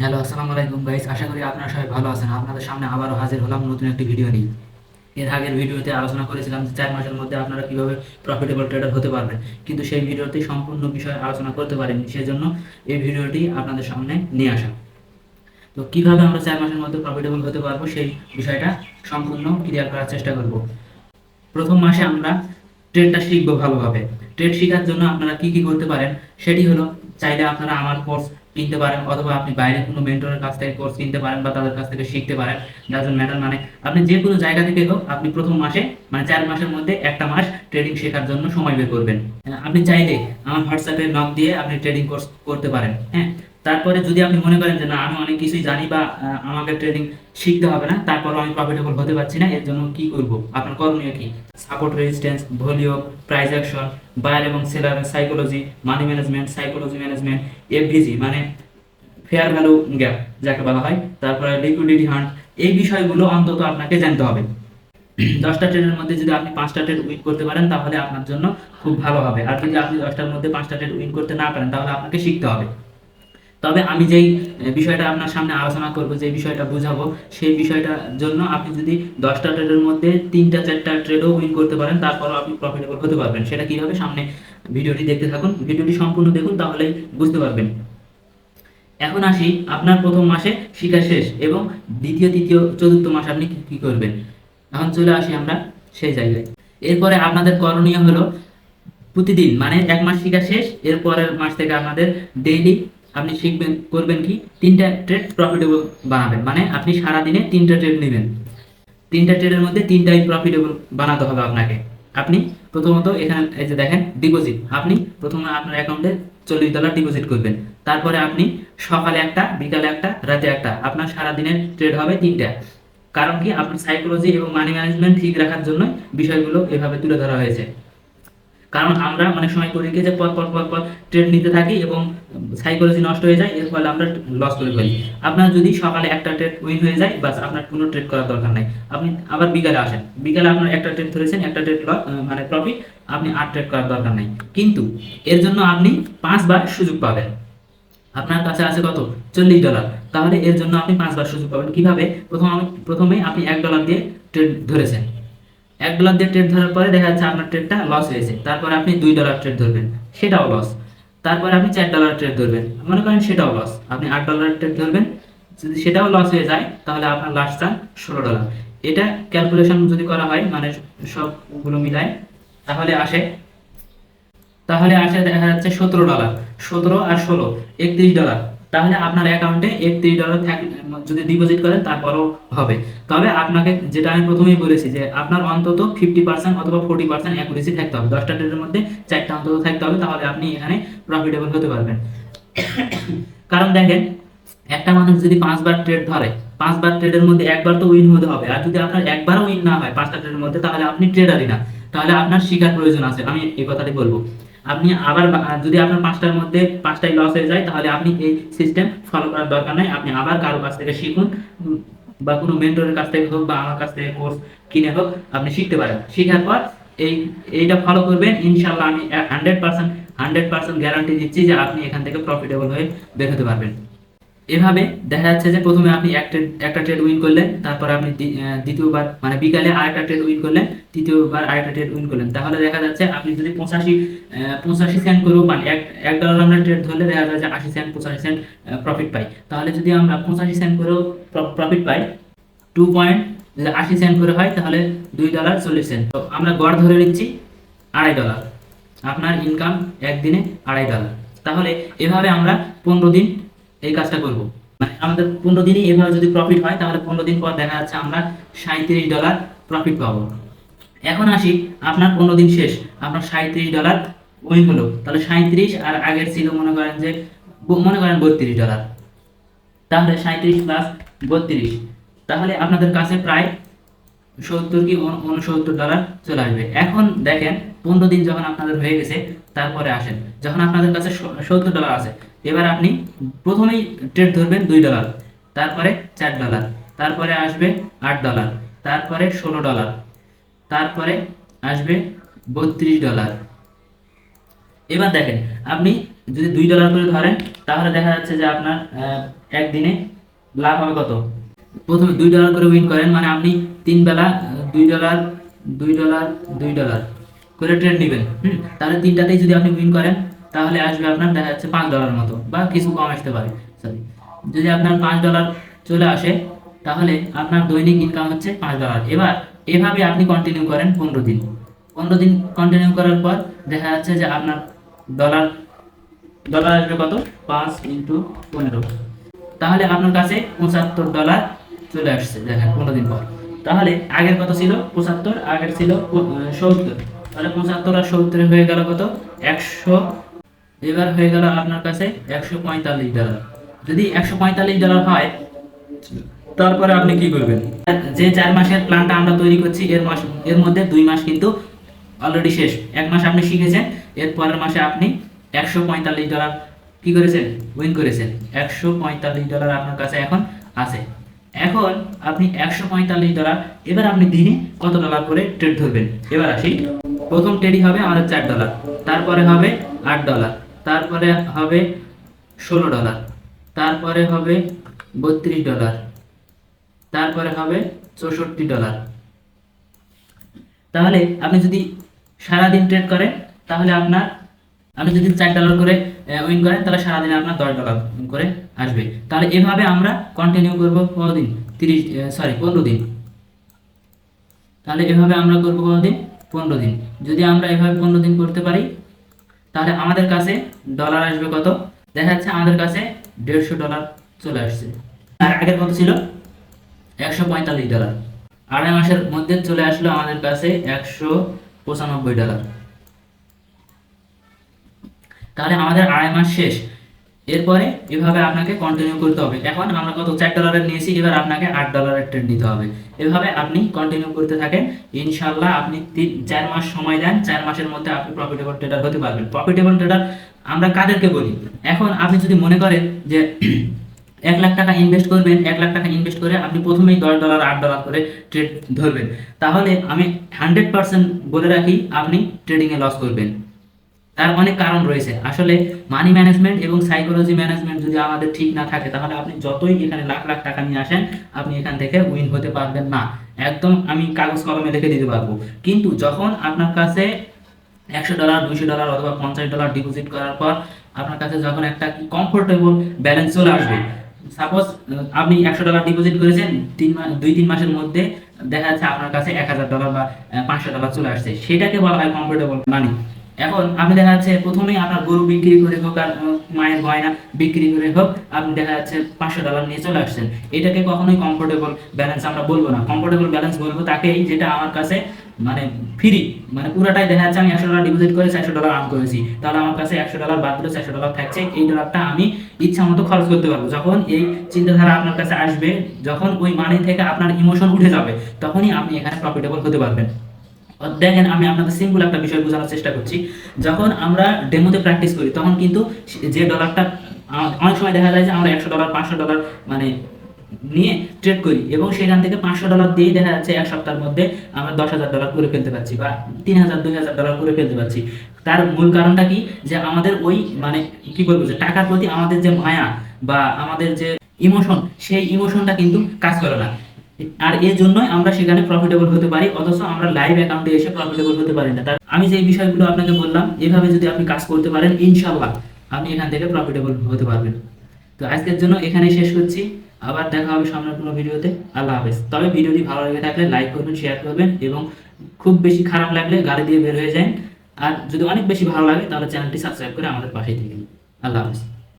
Hello, আসসালামু আলাইকুম guys. আশা করি আপনারা সবাই ভালো আছেন। আপনাদের সামনে আবারও হাজির হলাম নতুন একটি ভিডিও নিয়ে। এর আগের ভিডিওতে আলোচনা করেছিলাম যে 4 মাসের মধ্যে আপনারা কিভাবে প্রফিটেবল ট্রেডার হতে পারবেন, কিন্তু সেই ভিডিওতে সম্পূর্ণ বিষয় আলোচনা করতে পারিনি। সেজন্য এই ভিডিওটি আপনাদের সামনে নিয়ে আসা। তো কিভাবে আমরা 4 মাসের মধ্যে প্রফিটেবল হতে পারবো সেই বিষয়টা সম্পূর্ণ ক্লিয়ার করার চেষ্টা করব। প্রথম মাসে আমরা ট্রেডটা শিখবো ভালোভাবে। ট্রেড শেখার জন্য আপনারা কি কি করতে পারেন সেটি হলো, চাইলে আপনারা আমার কোর্স কিনতে পারেন, অথবা আপনি বাইরে কোনো মেন্টরের কাছ থেকে কোর্স কিনতে পারেন বা তাদের কাছ থেকে শিখতে পারেন। ডাজন্ট ম্যাটার, মানে আপনি যে কোনো জায়গা থেকে হোক, আপনি প্রথম মাসে মানে 4 মাসের মধ্যে একটা মাস ট্রেডিং শেখার জন্য সময় বের করবেন। আপনি চাইলে আমার হোয়াটসঅ্যাপে নক দিয়ে আপনি ট্রেডিং কোর্স করতে পারেন। হ্যাঁ, তারপরে যদি আপনি মনে করেন যে না, আমি অনেক কিছুই জানি বা আমাকে ট্রেডিং শিখতে হবে না, তারপরও আমি প্রফিটেবল হতে পারছি না, এর জন্য কি করব? আপনার করণীয় কি? Support, resistance, volume, price action, buyer এবং সেলারের psychology, money management, psychology management, FVG মানে ফেয়ার ভ্যালু গ্যাপ যাকে বলা হয়, তারপরে লিকুইডিটি হান্ট, এই বিষয়গুলো অন্তত আপনাকে জানতে হবে। 10টা ট্রেডের মধ্যে যদি আপনি 5টা ট্রেড উইন করতে পারেন তাহলে আপনার জন্য খুব ভালো হবে। আর যদি আপনি 10টার মধ্যে 5টা ট্রেড উইন করতে না পারেন তাহলে আপনাকে শিখতে হবে। তবে আমি যেই বিষয়টা আপনার সামনে আলোচনা করব, যে বিষয়টা বুঝাবো, সেই বিষয়টার জন্য আপনি যদি 10টা ট্রেডের মধ্যে 3টা 4টা ট্রেডও উইন করতে পারেন তারপরও আপনি প্রফিটেবল হতে পারবেন। সেটা কিভাবে, সামনে ভিডিওটি দেখতে থাকুন, ভিডিওটি সম্পূর্ণ দেখুন, তাহলে বুঝতে পারবেন। এখন আসি, আপনার প্রথম মাসে শিক্ষা শেষ এবং দ্বিতীয়, তৃতীয়, চতুর্থ মাসে আপনি কি কি করবেন। এখন চলে আসি আমরা সেই জায়গায়। এরপরে আপনাদের করণীয় হলো, প্রতিদিন মানে 1 মাস শিক্ষা শেষ, এর পরের মাস থেকে আপনাদের ডেইলি আপনি শিখবেন, করবেন কি, 3টা ট্রেড প্রফিটেবল বানাবেন। মানে আপনি সারাদিনে 3টা ট্রেড নেবেন, 3টা ট্রেডের মধ্যে 3টাই প্রফিটেবল বানাতে হবে আপনাকে। আপনি প্রথমত এখানে এই যে দেখেন ডিপোজিট, আপনি প্রথমে আপনার অ্যাকাউন্টে $40 ডিপোজিট করবেন। তারপরে আপনি সকালে একটা, বিকালে একটা, রাতে একটা, আপনার সারাদিনের ট্রেড হবে 3টা। কারণ কি, আপনার সাইকোলজি এবং মানি ম্যানেজমেন্ট ঠিক রাখার জন্য বিষয়গুলো এভাবে তুলে ধরা হয়েছে। কারণ আমরা অনেক সময় করি কি, যে পর পর পর পর ট্রেড নিতে থাকি এবং সাইকোলজি নষ্ট হয়ে যায়, এর ফলে আমরা লস করে ফেলি। আপনার যদি সকালে একটা ট্রেড উইন হয়ে যায়, বাস আপনার কোনো ট্রেড করার দরকার নাই। আপনি আবার বিকালে আসেন, বিকালে আপনার একটা ট্রেড ধরেছেন, একটা ট্রেড মানে প্রফিট, আপনি আর ট্রেড করার দরকার নাই। কিন্তু এর জন্য আপনি 5বার সুযোগ পাবেন। আপনার কাছে আছে কত? $40। তাহলে এর জন্য আপনি 5বার সুযোগ পাবেন। কিভাবে? প্রথমে আপনি $1 দিয়ে ট্রেড ধরেছেন। $1 দিয়ে ট্রেড ধরার পরে দেখা যাচ্ছে আপনার ট্রেডটা লস হয়েছে। তারপরে আপনি $2 ট্রেড ধরবেন, সেটাও লস। তারপরে আপনি $4 ট্রেড ধরবেন, মনে করেন সেটাও লস। আপনি $8 ট্রেড ধরবেন, যদি সেটাও লস হয়ে যায় তাহলে আপনার লাস্ট চান $16। এটা ক্যালকুলেশন যদি করা হয়, মানে সবগুলো মিলায়, তাহলে আসে দেখা যাচ্ছে $17। 17 আর 16 $31। তাহলে আপনার অ্যাকাউন্টে $31 যদি ডিপোজিট করেন তারপরও হবে। তবে আপনাকে, যেটা আমি প্রথমেই বলেছি, যে আপনার অন্তত 50% অথবা 40% অ্যাকুরেসি থাকতে হবে। 10টা ট্রেডের মধ্যে 4টা অন্তত থাকতে হবে, তাহলে আপনি এখানে প্রফিটেবল হতে পারবেন। কারণ দেখেন, একটা মানুষ যদি 5বার ট্রেড ধরে, 5বার ট্রেডের মধ্যে একবার তো উইন হতে হবে। আর যদি আপনার একবারও উইন না হয় 5টা ট্রেডের মধ্যে, তাহলে আপনি ট্রেডারই না। তাহলে আপনার শিখার প্রয়োজন আছে, আমি এই কথাটি বলবো। আপনি আবার যদি আপনার 5টার মধ্যে 5টাই লস হয়ে যায়, তাহলে আপনি এই সিস্টেম ফলো করার দরকার নাই। আপনি আবার কারো কাছ থেকে শিখুন, বা কোনো মেন্টরের কাছ থেকে হোক বা আমার কাছ থেকে কোর্স কিনে হোক, আপনি শিখতে পারেন। শিখার পর এই এইটা ফলো করবেন, ইনশাল্লাহ আমি 100% গ্যারান্টি দিচ্ছি যে আপনি এখান থেকে প্রফিটেবল হয়ে বের হতে পারবেন। এভাবে দেখা যাচ্ছে যে প্রথমে আপনি একটা ট্রেড উইন করলেন, তারপর আপনি দ্বিতীয়বার মানে বিকালে আরেকটা ট্রেড উইন করলেন, তৃতীয়বার আরেকটা ট্রেড উইন করলেন। তাহলে দেখা যাচ্ছে আপনি যদি 85 সেন্ট করেও পান, $1 আমরা ট্রেড ধরলে দেখা যায় যে 80 সেন্ট 85 সেন্ট প্রফিট পাই। তাহলে যদি আমরা 85 সেন্ট করেও প্রফিট পাই, 2 পয়েন্ট যদি 80 সেন্ট করে হয় তাহলে $2.40। তো আমরা গড় ধরে নিচ্ছি $2.5। আপনার ইনকাম একদিনে $2.5। তাহলে এভাবে আমরা 15 দিন এই কাজটা করব। মানে আমাদের 15 দিনই এভাবে যদি প্রফিট হয়, তাহলে 15 দিন পর দেখা যাচ্ছে আমরা $37 প্রফিট পাবো। এখন আসি, আপনার 15 দিন শেষ, আপনার $37 উইন হলো, তাহলে 37 আর আগের ছিল মনে করেন $32। তাহলে 37 প্লাস 32, তাহলে আপনাদের কাছে প্রায় 70 কি $69 চলে আসবে। এখন দেখেন, 15 দিন যখন আপনাদের হয়ে গেছে, তারপরে আসেন, যখন আপনাদের কাছে $70 আছে, এবার আপনি প্রথমেই ট্রেড ধরবেন $2, তারপরে $4, তারপরে আসবে $8, তারপরে $16, তারপরে আসবে $32। এবার দেখেন, আপনি যদি $2 করে ধরেন তাহলে দেখা যাচ্ছে যে আপনার একদিনে লাভ হবে কত। প্রথমে $2 করে উইন করেন, মানে আপনি 3 বেলা $2 $2 $2 করে ট্রেড নেবেন। তাহলে তিনটাতেই যদি আপনি উইন করেন তাহলে আসবে আপনার দেখা যাচ্ছে $5 মতো, বা কিছু কম আসতে পারে, সরি। যদি আপনার $5 চলে আসে তাহলে আপনার দৈনিক ইনকাম হচ্ছে $5। এবার এভাবে আপনি কন্টিনিউ করেন 15 দিন। 15 দিন কন্টিনিউ করার পর দেখা যাচ্ছে যে আপনার ডলার ডলার আসবে কত, 5 × 15, তাহলে আপনার কাছে $75 চলে আসছে দেখেন 15 দিন পর। তাহলে আগের কত ছিল 75, আগের ছিল 70, তাহলে 75 আর 70 হয়ে গেল কত 100। এবার হয়ে গেল আপনার কাছে $145। যদি $145 হয় তারপরে আপনি কি করবেন, যে 4 মাসের প্ল্যানটা আমরা তৈরি করছি এর মধ্যে 2 মাস কিন্তু অলরেডি শেষ। 1 মাস আপনি শিখেছেন, এর পরের মাসে আপনি $145 কি করেছেন, উইন করেছেন। $145 আপনার কাছে এখন আছে। এখন আপনি $145, এবার আপনি দিনে কত ডলার করে ট্রেড ধরবেন। এবার আসি, প্রথম ট্রেডই হবে আমাদের $4, তারপরে হবে $8, তারপরে হবে $16, তারপরে হবে $32, তারপরে হবে $64। তাহলে আপনি যদি সারাদিন ট্রেড করেন তাহলে আপনি যদি $4 করে উইন করেন তাহলে সারাদিনে আপনার $10 করে আসবে। তাহলে এভাবে আমরা কন্টিনিউ করব কতদিন, 15 দিন। তাহলে এভাবে আমরা করব কতদিন, 15 দিন। যদি আমরা এভাবে 15 দিন করতে পারি তাহলে আমাদের কাছে ডলার আসবে কত, দেখা যাচ্ছে আমাদের কাছে $150 চলে আসছে। আর আগের কত ছিল, $145। আড়াই মাসের মধ্যে চলে আসলো আমাদের কাছে $195। তাহলে আমাদের আড়াই মাস শেষ। এরপরে এভাবে আপনাকে কন্টিনিউ করতে হবে। এখন আমরা কত $4 নিয়েছি, এবার আপনাকে $8 ট্রেড নিতে হবে। এভাবে আপনি কন্টিনিউ করতে থাকেন, ইনশাল্লাহ আপনি 4 মাস সময় দেন, 4 মাসের মধ্যে আপনি প্রফিটেবল ট্রেডার হতে পারবেন। প্রফিটেবল ট্রেডার আমরা কাদেরকে বলি, এখন আপনি যদি মনে করেন যে 1 লাখ টাকা ইনভেস্ট করবেন, 1 লাখ টাকা ইনভেস্ট করে আপনি প্রথমেই $10 $8 করে ট্রেড ধরবেন, তাহলে আমি 100% বলে রাখি আপনি ট্রেডিংয়ে লস করবেন। তার অনেক কারণ রয়েছে। আসলে মানি ম্যানেজমেন্ট এবং সাইকোলজি ম্যানেজমেন্ট যদি আমাদের ঠিক না থাকে তাহলে আপনি যতই এখানে লাখ লাখ টাকা নিয়ে আসেন আপনি এখান থেকে উইন হতে পারবেন না। একদম আমি কাগজ কলমে লিখে দিতে পারবো। কিন্তু যখন আপনার কাছে $100 $200 অথবা $50 ডিপোজিট করার পর আপনার কাছে যখন একটা কমফোর্টেবল ব্যালেন্স চলে আসবে, সাপোজ আপনি $100 ডিপোজিট করেছেন, 2-3 মাসের মধ্যে দেখা যাচ্ছে আপনার কাছে $1000 বা $500 চলে আসছে, সেটাকে বলা হয় কমফোর্টেবল মানি। এখন আমি দেখা যাচ্ছে প্রথমেই আপনার গরু বিক্রি করে হোক আর মায়ের গয়না বিক্রি করে হোক আপনি দেখা যাচ্ছে $500 নিয়ে চলে আসছেন, এটাকে কখনোই কমফোর্টেবল ব্যালেন্স আমরা বলবো না। কমফোর্টেবল ব্যালেন্স বলবো তাকেই যেটা আমার কাছে মানে ফ্রি, মানে পুরোটাই দেখা যাচ্ছে আমি $100 ডিপোজিট করে $400 আর্ন করেছি, তাহলে আমার কাছে $100 বাদ দিলে $400 থাকছে, এই ডলারটা আমি ইচ্ছা মতো খরচ করতে পারবো। যখন এই চিন্তাধারা আপনার কাছে আসবে, যখন ওই মানি থেকে আপনার ইমোশন উঠে যাবে, তখনই আপনি এখানে প্রফিটেবল হতে পারবেন। দেখেন আমি আপনাদের সিম্পল একটা বিষয় বোঝানোর চেষ্টা করছি। যখন আমরা ডেমোতে প্র্যাকটিস করি তখন কিন্তু যে ডলারটা অনেক সময় দেখা যায় যে আমরা $100 $500 মানে নিয়ে ট্রেড করি এবং সেখান থেকে $500 দিয়েই দেখা যাচ্ছে এক সপ্তাহের মধ্যে আমরা $10,000 করে ফেলতে পারছি বা $3,000 $2,000 করে ফেলতে পারছি। তার মূল কারণটা কি, যে আমাদের ওই মানে কি বলবো, যে টাকার প্রতি আমাদের যে মায়া বা আমাদের যে ইমোশন, সেই ইমোশনটা কিন্তু কাজ করে না। আর এর জন্যই আমরা সেখানে প্রফিটেবল হতে পারি, অথচ আমরা লাইভ অ্যাকাউন্টে এসে প্রফিটেবল হতে পারি না। আমি যে বিষয়গুলো আপনাকে বললাম এভাবে যদি আপনি কাজ করতে পারেন ইনশাআল্লাহ আপনি এখান থেকে প্রফিটেবল হতে পারবেন। তো আজকের জন্য এখানেই শেষ করছি, আবার দেখা হবে সামনের কোনো ভিডিওতে। আল্লাহ হাফেজ। তবে ভিডিওটি ভালো লেগে থাকলে লাইক করবেন, শেয়ার করবেন এবং খুব বেশি খারাপ লাগলে গালি দিয়ে বের হয়ে যান। আর যদি অনেক বেশি ভালো লাগে তাহলে চ্যানেলটি সাবস্ক্রাইব করে আমাদের পাশেই থাকবেন। আল্লাহ হাফেজ।